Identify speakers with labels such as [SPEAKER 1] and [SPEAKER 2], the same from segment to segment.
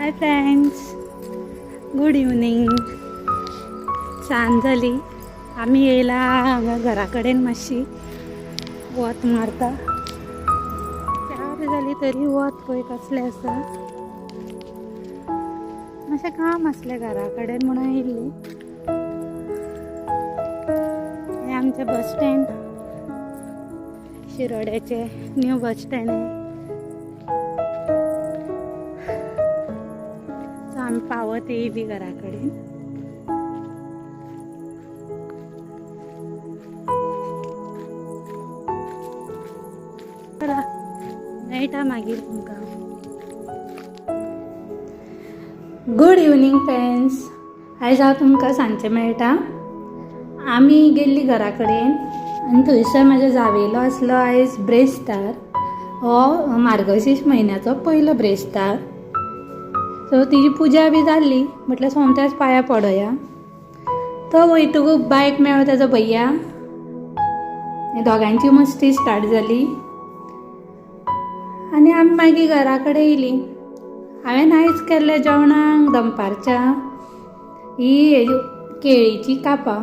[SPEAKER 1] Hi friends, good evening. सांज जाली. आम्ही येयला हांगा घरा कडेन मातशी वत मारता. 4 जाली तरी वत पळय कसलें आसा. मातशें काम आसलें घरा कडेन म्हणून येयल्ली. हें आमचें बस स्टँड, शिरोड्याचें न्यू बस स्टँड आहे. आम्ही पावत येयली घरा कडेन. चला मेळटा मागीर तुमकां. Good evening friends. आयज हांव तुमकां सांजचें मेळटा. आमी गेल्ली घरा कडेन आनी थंयसर म्हाज्या जावेलो आसलो आयज ब्रेस्तार. हो मार्गशीर्श म्हयन्याचो पयलो ब्रेस्तार. सो तिजी पुजा बी जाल्ली. म्हटल्यार सोमत्याच पांयां पडोया. तो वयतकूच बायक मेळ्ळो ताजो भैया. दोगांची मस्ती स्टार्ट जाली आनी आमी मागीर घरा कडेन येयली. हांवें आयज केल्लें जेवणाक दनपारच्या ही केळीची कापां.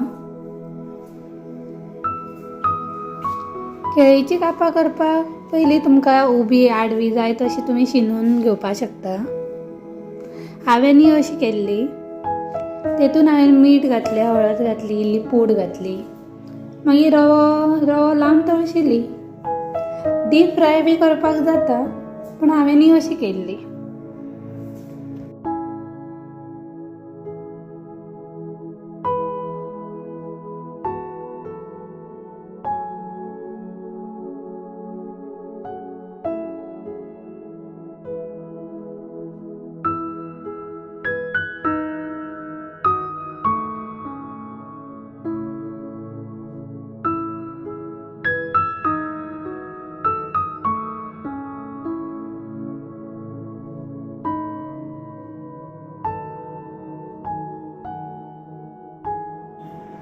[SPEAKER 1] केळीची कापां करपाक पयलीं तुमकां उबी आडवी जाय तशी तुमी शिनून घेवपाक शकता. हांवें ही अशी केल्ली. तेतून हांवें मीठ घातलें, हळद घातली, इल्ली पूड घातली. मागीर रवो लावन तळशिली. डीप फ्राय बी करपाक जाता, पूण हांवें ही अशी केल्ली.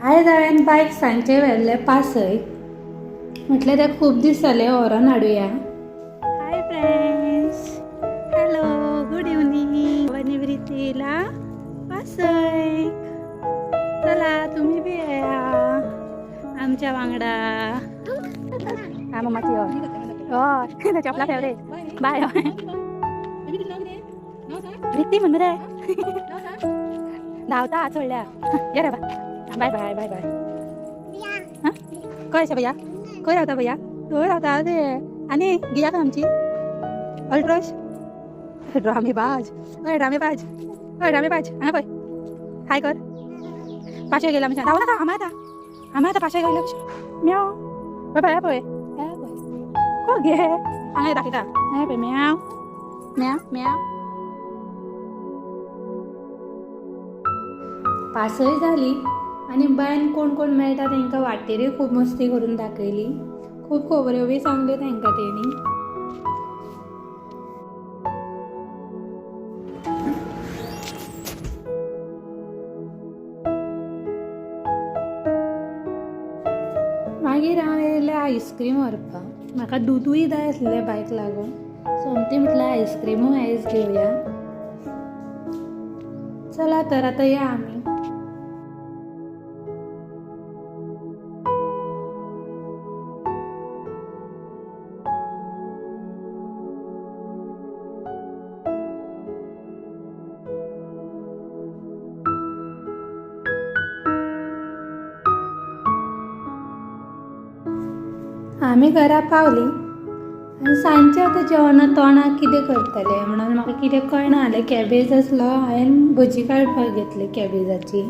[SPEAKER 1] आयज हांवें बायक सांजचें व्हेल्लें पासय. म्हटल्यार ते खूब दीस जाले व्हरोन हाडुया. Hi friends, hello, good evening. वनिवृत्ती येयला पासय. चला तुम्ही बी येया आमच्या वांगडा. हा मम्माची हय चपला फेवरेट. बाय वृत्ती म्हण रे. धांवता चडल्या. या रे बाय बाय बाय बाय. हां खंय अशें भैया? खंय रावता भैया? थंय रावता रे. आनी गिया का आमची अल्ट्रोश ड्रामेबाज. हय ड्रामेबाज, हय ड्रामेबाज. हांगा पळय, हाय कर. पाशे गेला आमच्या. धांवू नाका, हांगा आतां पाशे गेले. म्याव बाय बाय. पळय को गे हांगा दाखयता. हें पळय म्याव म्याव म्याव. पासय जाली आनी बायन कोण कोण मेळटा तांकां वाटेरूय खूब मस्ती करून दाखयली. खूब खबऱ्यो बी सांगल्यो तांकां तेणी. मागीर हांव येयलें आयस्क्रीम व्हरपाक. म्हाका दूदूय जाय आसलें बायक लागून. सोमती म्हटल्यार आयस्क्रीमूय आयज घेवया. चला तर आतां या आमी. आमी घरा पावली आनी सांजचें आतां जेवणा तोंडाक कितें करतलें म्हणून म्हाका कितें कळना जालें. कॅबेज आसलो. हांवें भजी काडपाक घेतली कॅबेजाची.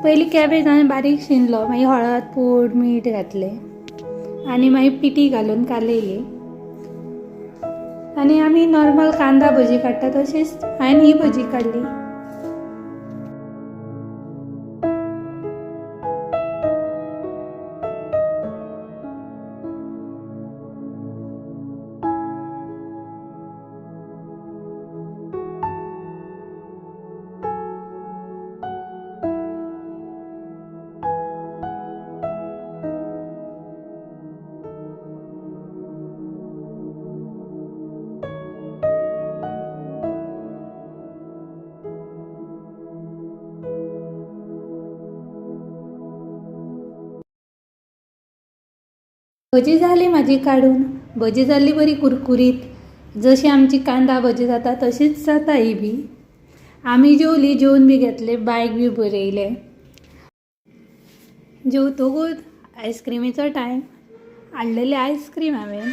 [SPEAKER 1] पयलीं कॅबेज हांवें बारीक शिनलो. मागीर हळद पूड मीठ घातलें आनी मागीर पिठी घालून कालयली. आनी आमी नॉर्मल कांदा भजी काडटा तशीच हांवें ही भजी काडली. भजी झाली माझी काढून. भजी जाल्ली बरी कुरकुरीत. जशी आमची कांदा भजी जाता तशीच जाता ही बी. आमी जेवली, जेवून बी घेतले, बायक बी बरयले. जेवतकूच आयस्क्रीमीचो टायम. हाडलेली आयस्क्रीम हांवें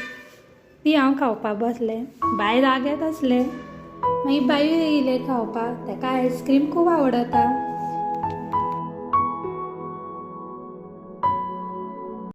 [SPEAKER 1] ती हांव खावपाक बसलें. बाय रागेत आसलें. मागीर बायूय येयलें खावपाक. ताका आयस्क्रीम खूब आवडटा.